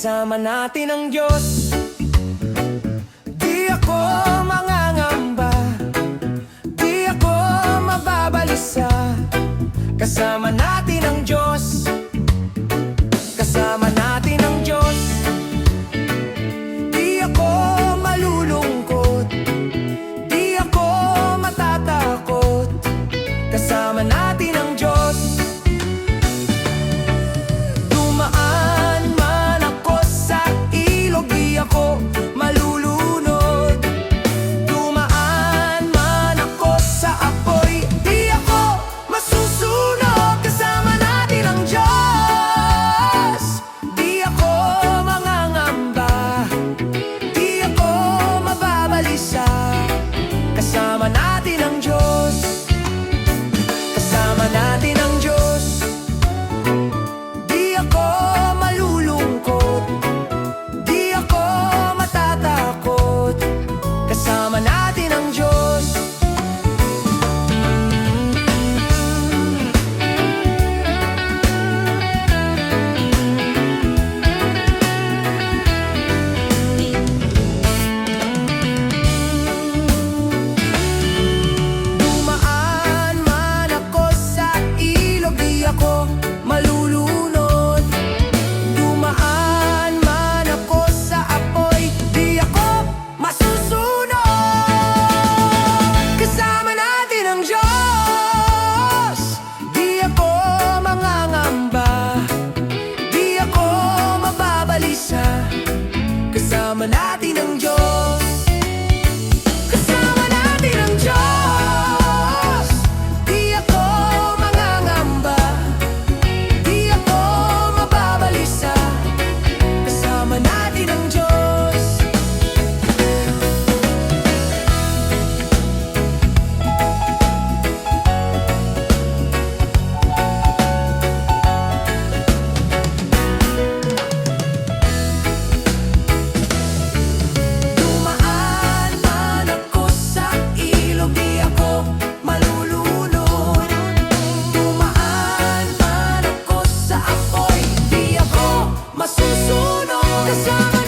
kasama natin ang Diyos. Di ako mangangamba, di ako mababalisa, kasama natin ang Diyos. Kasama natin ang Diyos. Di ako malulungkot, di ako matatakot, kasama natin ang Diyos. Dumaan man ako sa ilog, di ako malulunod. Dumaan man ako sa apoy, di ako masusunog, kasama natin ang Diyos. Di ako mangangamba, di ako mababalisa, kasama natin ang Diyos. Kasama natin ang Diyos. Di ako malulungkot, di ako matatakot, kasama natin ang Diyos. Dumaan man ako sa ilog, di ako malulunod. Dumaan man ako sa apoy, di ako masusunog, kasama natin ang Diyos. Di ako mangangamba, di ako mababalisa, kasama natin ang Diyos. Kasama natin ang Diyos. Di ako mangangamba, di ako mababalisa, kasama natin ang Diyos. Dumaan man ako sa ilog, di ako malulunod. Dumaan man ako sa apoy, di ako masusunog, kasama